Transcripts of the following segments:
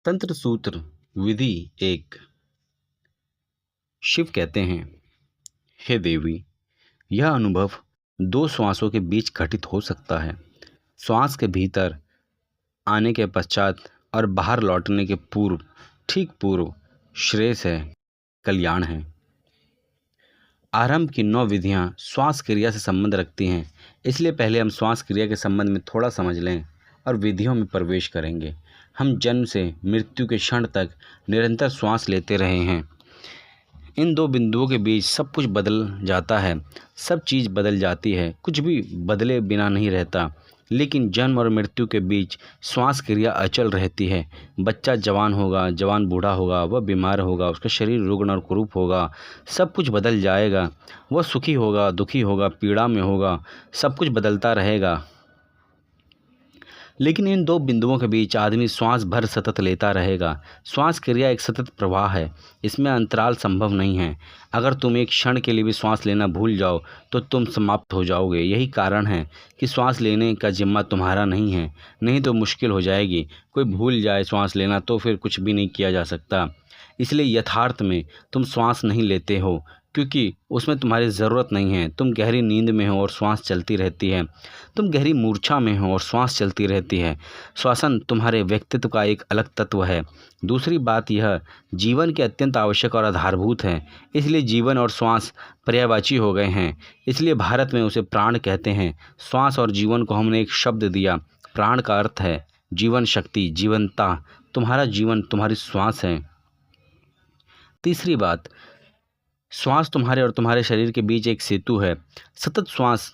तंत्र सूत्र विधि एक। शिव कहते हैं, हे देवी, यह अनुभव दो श्वासों के बीच घटित हो सकता है। श्वास के भीतर आने के पश्चात और बाहर लौटने के पूर्व, ठीक पूर्व श्रेयस है, कल्याण है। आरंभ की 9 विधियां श्वास क्रिया से संबंध रखती हैं, इसलिए पहले हम श्वास क्रिया के संबंध में थोड़ा समझ लें और विधियों में प्रवेश करेंगे। हम जन्म से मृत्यु के क्षण तक निरंतर श्वास लेते रहे हैं। इन दो बिंदुओं के बीच सब कुछ बदल जाता है, सब चीज़ बदल जाती है, कुछ भी बदले बिना नहीं रहता। लेकिन जन्म और मृत्यु के बीच श्वास क्रिया अचल रहती है। बच्चा जवान होगा, जवान बूढ़ा होगा, वह बीमार होगा, उसका शरीर रुग्ण और कुरूप होगा, सब कुछ बदल जाएगा। वह सुखी होगा, दुखी होगा, पीड़ा में होगा, सब कुछ बदलता रहेगा। लेकिन इन दो बिंदुओं के बीच आदमी श्वास भर सतत लेता रहेगा। श्वास क्रिया एक सतत प्रवाह है, इसमें अंतराल संभव नहीं है। अगर तुम एक क्षण के लिए भी श्वास लेना भूल जाओ तो तुम समाप्त हो जाओगे। यही कारण है कि श्वास लेने का जिम्मा तुम्हारा नहीं है, नहीं तो मुश्किल हो जाएगी। कोई भूल जाए श्वास लेना तो फिर कुछ भी नहीं किया जा सकता। इसलिए यथार्थ में तुम श्वास नहीं लेते हो क्योंकि उसमें तुम्हारी ज़रूरत नहीं है। तुम गहरी नींद में हो और श्वास चलती रहती है। तुम गहरी मूर्छा में हो और श्वास चलती रहती है। श्वसन तुम्हारे व्यक्तित्व का एक अलग तत्व है। दूसरी बात, यह जीवन के अत्यंत आवश्यक और आधारभूत है। इसलिए जीवन और श्वास पर्यायवाची हो गए हैं। इसलिए भारत में उसे प्राण कहते हैं। श्वास और जीवन को हमने एक शब्द दिया। प्राण का अर्थ है जीवन शक्ति, जीवनता। तुम्हारा जीवन तुम्हारी श्वास है। तीसरी बात, श्वास तुम्हारे और तुम्हारे शरीर के बीच एक सेतु है। सतत श्वास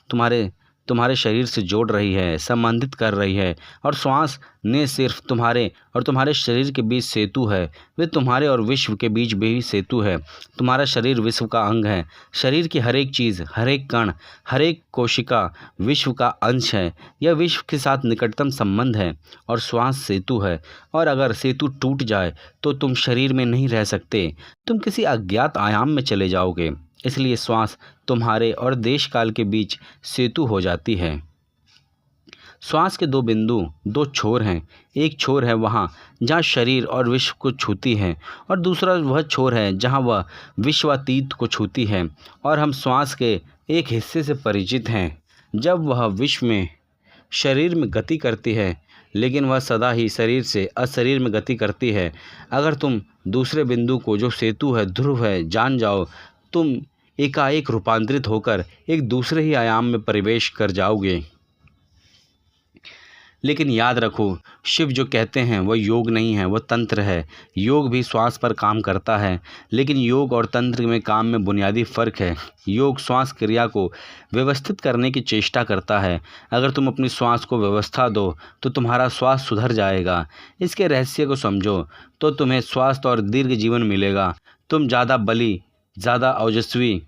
तुम्हारे शरीर से जोड़ रही है, संबंधित कर रही है। और श्वास ने सिर्फ तुम्हारे और तुम्हारे शरीर के बीच सेतु है, वे तुम्हारे और विश्व के बीच भी सेतु है। तुम्हारा शरीर विश्व का अंग है। शरीर की हर एक चीज़, हर एक कण, हर एक कोशिका विश्व का अंश है। यह विश्व के साथ निकटतम संबंध है और श्वास सेतु है। और अगर सेतु टूट जाए तो तुम शरीर में नहीं रह सकते, तुम किसी अज्ञात आयाम में चले जाओगे। इसलिए श्वास तुम्हारे और देश काल के बीच सेतु हो जाती है। श्वास के दो बिंदु, दो छोर हैं। एक छोर है वहाँ जहाँ शरीर और विश्व को छूती है, और दूसरा वह छोर है जहाँ वह विश्वातीत को छूती है। और हम श्वास के एक हिस्से से परिचित हैं। जब वह विश्व में शरीर में गति करती है, लेकिन वह सदा ही शरीर से अशरीर में गति करती है। अगर तुम दूसरे बिंदु को, जो सेतु है, ध्रुव है, जान जाओ, तुम एकाएक रूपांतरित होकर एक दूसरे ही आयाम में प्रवेश कर जाओगे। लेकिन याद रखो, शिव जो कहते हैं वह योग नहीं है, वह तंत्र है। योग भी श्वास पर काम करता है, लेकिन योग और तंत्र में काम में बुनियादी फ़र्क है। योग श्वास क्रिया को व्यवस्थित करने की चेष्टा करता है। अगर तुम अपनी श्वास को व्यवस्था दो तो तुम्हारा श्वास सुधर जाएगा। इसके रहस्य को समझो तो तुम्हें स्वास्थ्य और दीर्घ जीवन मिलेगा। तुम ज़्यादा बली, ज़्यादा ओजस्वी,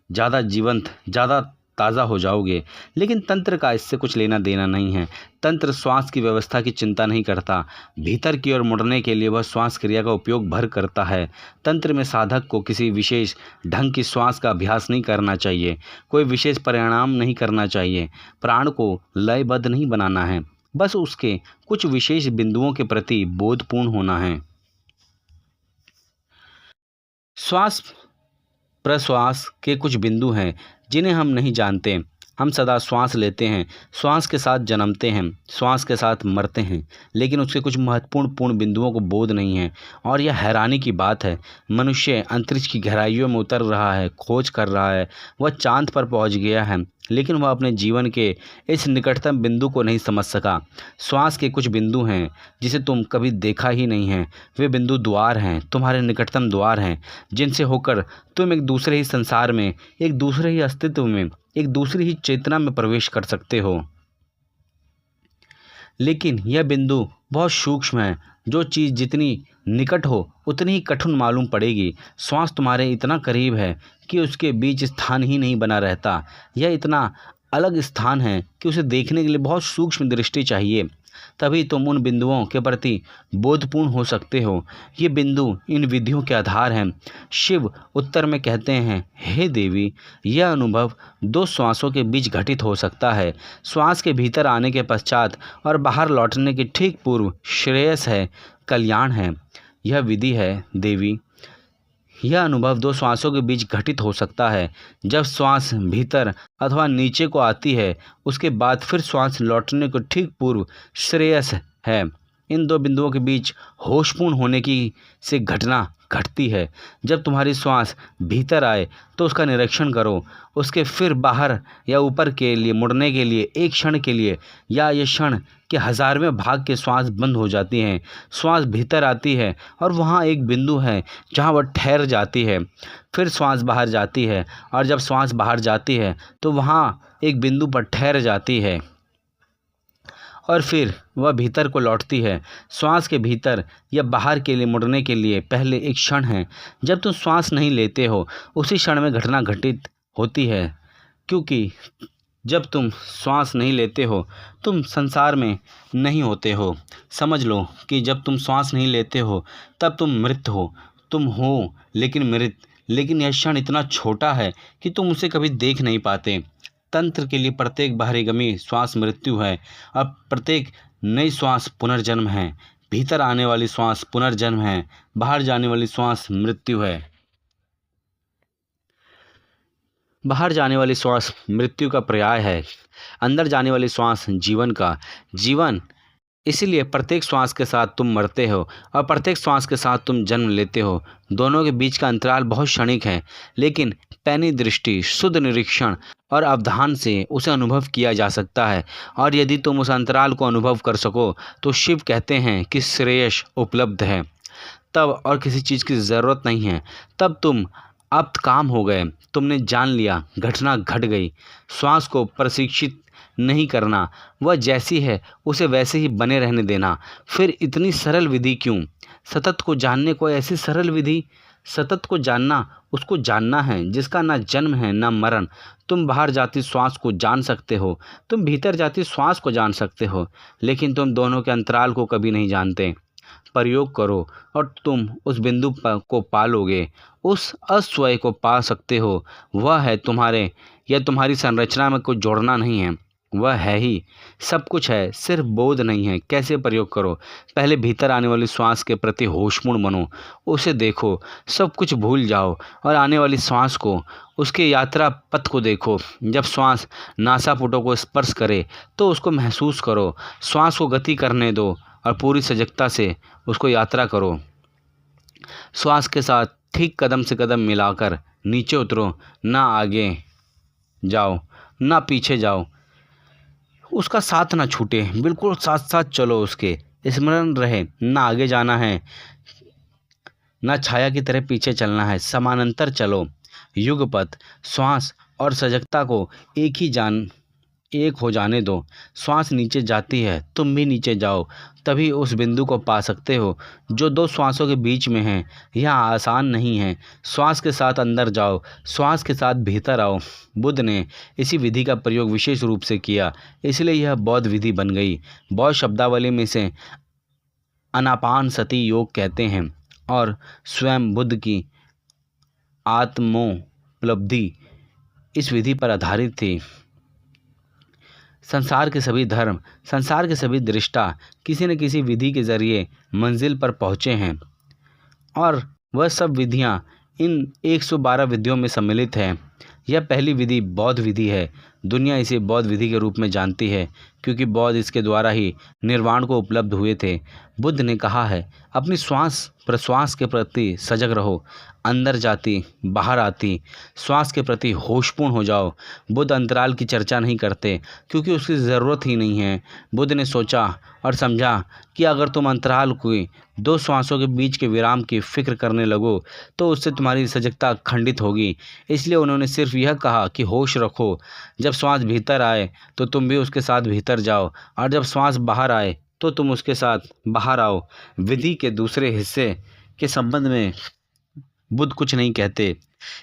ज़्यादा जीवंत, ज़्यादा ताज़ा हो जाओगे। लेकिन तंत्र का इससे कुछ लेना देना नहीं है। तंत्र श्वास की व्यवस्था की चिंता नहीं करता। भीतर की ओर मुड़ने के लिए वह श्वास क्रिया का उपयोग भर करता है। तंत्र में साधक को किसी विशेष ढंग की श्वास का अभ्यास नहीं करना चाहिए, कोई विशेष परिणाम नहीं करना चाहिए। प्राण को लयबद्ध नहीं बनाना है, बस उसके कुछ विशेष बिंदुओं के प्रति बोधपूर्ण होना है। श्वास प्रश्वास के कुछ बिंदु हैं जिन्हें हम नहीं जानते। हम सदा श्वास लेते हैं, श्वास के साथ जन्मते हैं, श्वास के साथ मरते हैं, लेकिन उसके कुछ महत्वपूर्ण बिंदुओं को बोध नहीं है। और यह हैरानी की बात है। मनुष्य अंतरिक्ष की गहराइयों में उतर रहा है, खोज कर रहा है, वह चांद पर पहुंच गया है, लेकिन वह अपने जीवन के इस निकटतम बिंदु को नहीं समझ सका। श्वास के कुछ बिंदु हैं जिसे तुम कभी देखा ही नहीं है। वे बिंदु द्वार हैं, तुम्हारे निकटतम द्वार हैं, जिनसे होकर तुम एक दूसरे ही संसार में, एक दूसरे ही अस्तित्व में, एक दूसरी ही चेतना में प्रवेश कर सकते हो। लेकिन यह बिंदु बहुत सूक्ष्म है। जो चीज़ जितनी निकट हो उतनी ही कठिन मालूम पड़ेगी। श्वास तुम्हारे इतना करीब है कि उसके बीच स्थान ही नहीं बना रहता। यह इतना अलग स्थान है कि उसे देखने के लिए बहुत सूक्ष्म दृष्टि चाहिए। तभी तुम उन बिंदुओं के प्रति बोधपूर्ण हो सकते हो। ये बिंदु इन विधियों के आधार हैं। शिव उत्तर में कहते हैं, हे देवी, यह अनुभव 2 श्वासों के बीच घटित हो सकता है। श्वास के भीतर आने के पश्चात और बाहर लौटने के ठीक पूर्व श्रेयस है, कल्याण है। यह विधि है देवी। यह अनुभव 2 श्वासों के बीच घटित हो सकता है। जब श्वास भीतर अथवा नीचे को आती है, उसके बाद फिर श्वास लौटने को ठीक पूर्व श्रेयस है। इन 2 बिंदुओं के बीच होशपूर्ण होने की से घटना घटती है। जब तुम्हारी श्वास भीतर आए तो उसका निरीक्षण करो। उसके फिर बाहर या ऊपर के लिए मुड़ने के लिए एक क्षण के लिए या ये क्षण के 1000वें भाग के श्वास बंद हो जाती हैं। श्वास भीतर आती है और वहाँ एक बिंदु है जहाँ वह ठहर जाती है। फिर श्वास बाहर जाती है और जब श्वास बाहर जाती है तो वहाँ एक बिंदु पर ठहर जाती है और फिर वह भीतर को लौटती है। श्वास के भीतर या बाहर के लिए मुड़ने के लिए पहले एक क्षण है जब तुम श्वास नहीं लेते हो। उसी क्षण में घटना घटित होती है, क्योंकि जब तुम श्वास नहीं लेते हो तुम संसार में नहीं होते हो। समझ लो कि जब तुम श्वास नहीं लेते हो तब तुम मृत हो। तुम हो लेकिन मृत, लेकिन यह क्षण इतना छोटा है कि तुम उसे कभी देख नहीं पाते। तंत्र के लिए प्रत्येक बहिर्गामी श्वास मृत्यु है और प्रत्येक नई श्वास पुनर्जन्म है। भीतर आने वाली श्वास पुनर्जन्म है, बाहर जाने वाली श्वास मृत्यु है। बाहर जाने वाली श्वास मृत्यु का पर्याय है, अंदर जाने वाली श्वास जीवन का। जीवन इसीलिए प्रत्येक श्वास के साथ तुम मरते हो और प्रत्येक श्वास के साथ तुम जन्म लेते हो। दोनों के बीच का अंतराल बहुत क्षणिक है, लेकिन पैनी दृष्टि, शुद्ध निरीक्षण और अवधान से उसे अनुभव किया जा सकता है। और यदि तुम उस अंतराल को अनुभव कर सको तो शिव कहते हैं कि श्रेयस उपलब्ध है। तब और किसी चीज़ की ज़रूरत नहीं है। तब तुम अब काम हो गए, तुमने जान लिया, घटना घट गई। श्वास को प्रशिक्षित नहीं करना, वह जैसी है उसे वैसे ही बने रहने देना। फिर इतनी सरल विधि क्यों? सतत को जानने को ऐसी सरल विधि? सतत को जानना उसको जानना है जिसका ना जन्म है ना मरण। तुम बाहर जाती श्वास को जान सकते हो, तुम भीतर जाती श्वास को जान सकते हो, लेकिन तुम दोनों के अंतराल को कभी नहीं जानते। प्रयोग करो और तुम उस बिंदु को पालोगे, उस अस्वय को पा सकते हो। वह है तुम्हारे या तुम्हारी संरचना में कुछ जोड़ना नहीं है, वह है ही सब कुछ है, सिर्फ बोध नहीं है। कैसे प्रयोग करो? पहले भीतर आने वाली श्वास के प्रति होशपूर्ण बनो, उसे देखो, सब कुछ भूल जाओ और आने वाली श्वास को, उसके यात्रा पथ को देखो। जब श्वास नासापुटों को स्पर्श करे तो उसको महसूस करो। श्वास को गति करने दो और पूरी सजगता से उसको यात्रा करो। श्वास के साथ ठीक कदम से कदम मिलाकर नीचे उतरो, ना आगे जाओ ना पीछे जाओ, उसका साथ ना छूटे, बिल्कुल साथ साथ चलो। उसके स्मरण रहे, ना आगे जाना है ना छाया की तरह पीछे चलना है, समानांतर चलो। युगपथ श्वास और सजगता को एक हो जाने दो। श्वास नीचे जाती है, तुम भी नीचे जाओ, तभी उस बिंदु को पा सकते हो जो 2 श्वासों के बीच में है। यह आसान नहीं है। श्वास के साथ अंदर जाओ, श्वास के साथ भीतर आओ। बुद्ध ने इसी विधि का प्रयोग विशेष रूप से किया, इसलिए यह बौद्ध विधि बन गई। बौद्ध शब्दावली में से आनापानसति योग कहते हैं और स्वयं बुद्ध की आत्मोपलब्धि इस विधि पर आधारित थी। संसार के सभी धर्म, संसार के सभी दृष्टा किसी न किसी विधि के जरिए मंजिल पर पहुँचे हैं और वह सब विधियाँ इन 112 विधियों में सम्मिलित है। यह पहली विधि बौद्ध विधि है। दुनिया इसे बौद्ध विधि के रूप में जानती है क्योंकि बौद्ध इसके द्वारा ही निर्वाण को उपलब्ध हुए थे। बुद्ध ने कहा है, अपनी श्वास प्रश्वास के प्रति सजग रहो, अंदर जाती बाहर आती श्वास के प्रति होशपूर्ण हो जाओ। बुद्ध अंतराल की चर्चा नहीं करते क्योंकि उसकी ज़रूरत ही नहीं है। बुद्ध ने सोचा और समझा कि अगर तुम अंतराल की 2 श्वासों के बीच के विराम की फिक्र करने लगो तो उससे तुम्हारी सजगता खंडित होगी। इसलिए उन्होंने सिर्फ यह कहा कि होश रखो। जब श्वास भीतर आए तो तुम भी उसके साथ भीतर जाओ और जब श्वास बाहर आए तो तुम उसके साथ बाहर आओ। विधि के दूसरे हिस्से के संबंध में बुद्ध कुछ नहीं कहते।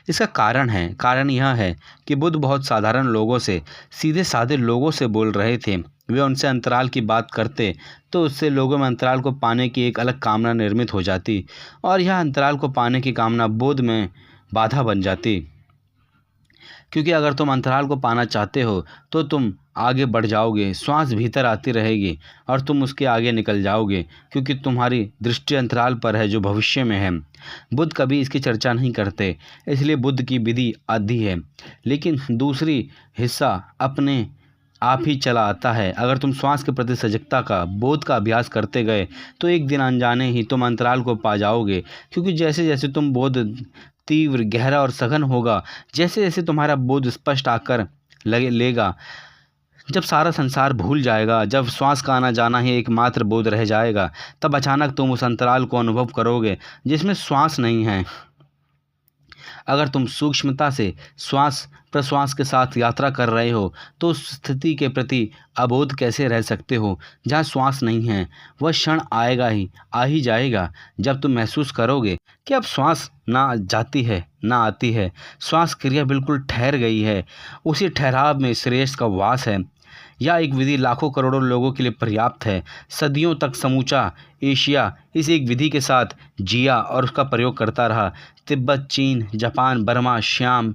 इसका कारण यह है कि बुद्ध बहुत साधारण लोगों से, सीधे साधे लोगों से बोल रहे थे। वे उनसे अंतराल की बात करते तो उससे लोगों में अंतराल को पाने की एक अलग कामना निर्मित हो जाती और यह अंतराल को पाने की कामना बोध में बाधा बन जाती। क्योंकि अगर तुम अंतराल को पाना चाहते हो तो तुम आगे बढ़ जाओगे, श्वास भीतर आती रहेगी और तुम उसके आगे निकल जाओगे, क्योंकि तुम्हारी दृष्टि अंतराल पर है जो भविष्य में है। बुद्ध कभी इसकी चर्चा नहीं करते, इसलिए बुद्ध की विधि आधी है, लेकिन दूसरी हिस्सा अपने आप ही चला आता है। अगर तुम श्वास के प्रति सजगता का बोध का अभ्यास करते गए तो एक दिन अनजाने ही तुम अंतराल को पा जाओगे, क्योंकि जैसे जैसे तुम बोध तीव्र, गहरा और सघन होगा, जैसे जैसे तुम्हारा बोध स्पष्ट आकर लेगा, जब सारा संसार भूल जाएगा, जब श्वास का आना जाना ही एकमात्र बोध रह जाएगा, तब अचानक तुम उस अंतराल को अनुभव करोगे जिसमें श्वास नहीं है। अगर तुम सूक्ष्मता से श्वास प्रश्वास के साथ यात्रा कर रहे हो तो उस स्थिति के प्रति अबोध कैसे रह सकते हो जहाँ श्वास नहीं है। वह क्षण आएगा ही, आ ही जाएगा जब तुम महसूस करोगे कि अब श्वास ना जाती है ना आती है, श्वास क्रिया बिल्कुल ठहर गई है। उसी ठहराव में श्रेष्ठ का वास है। यह एक विधि लाखों करोड़ों लोगों के लिए पर्याप्त है। सदियों तक समूचा एशिया इस एक विधि के साथ जिया और उसका प्रयोग करता रहा। तिब्बत, चीन, जापान, बर्मा, श्याम,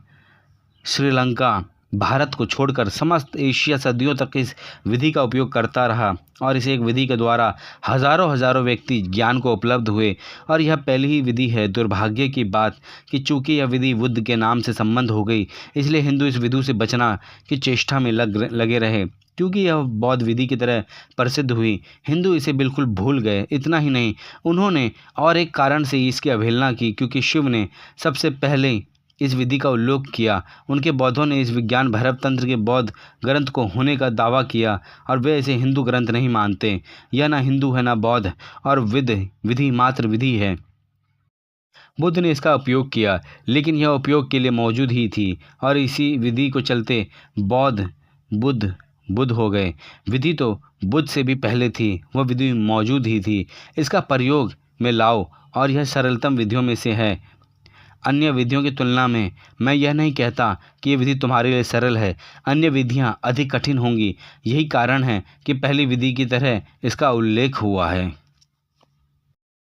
श्रीलंका, भारत को छोड़कर समस्त एशिया सदियों तक इस विधि का उपयोग करता रहा और इस एक विधि के द्वारा हजारों हजारों व्यक्ति ज्ञान को उपलब्ध हुए। और यह पहली ही विधि है। दुर्भाग्य की बात कि चूंकि यह विधि बुद्ध के नाम से संबंध हो गई, इसलिए हिंदू इस विधि से बचना की चेष्टा में लगे रहे। क्योंकि यह बौद्ध विधि की तरह प्रसिद्ध हुई, हिंदू इसे बिल्कुल भूल गए। इतना ही नहीं, उन्होंने और एक कारण से इसकी अवहेलना की, क्योंकि शिव ने सबसे पहले इस विधि का उल्लेख किया। उनके बौद्धों ने इस विज्ञान भैरव तंत्र के बौद्ध ग्रंथ को होने का दावा किया और वे इसे हिंदू ग्रंथ नहीं मानते। यह ना हिंदू है ना बौद्ध, और विधि मात्र विधि है। बुद्ध ने इसका उपयोग किया, लेकिन यह उपयोग के लिए मौजूद ही थी और इसी विधि को चलते बौद्ध बुद्ध हो गए। विधि तो बुद्ध से भी पहले थी, वह विधि मौजूद ही थी। इसका प्रयोग में लाओ और यह सरलतम विधियों में से है। अन्य विधियों की तुलना में मैं यह नहीं कहता कि ये विधि तुम्हारे लिए सरल है, अन्य विधियाँ अधिक कठिन होंगी। यही कारण है कि पहली विधि की तरह इसका उल्लेख हुआ है।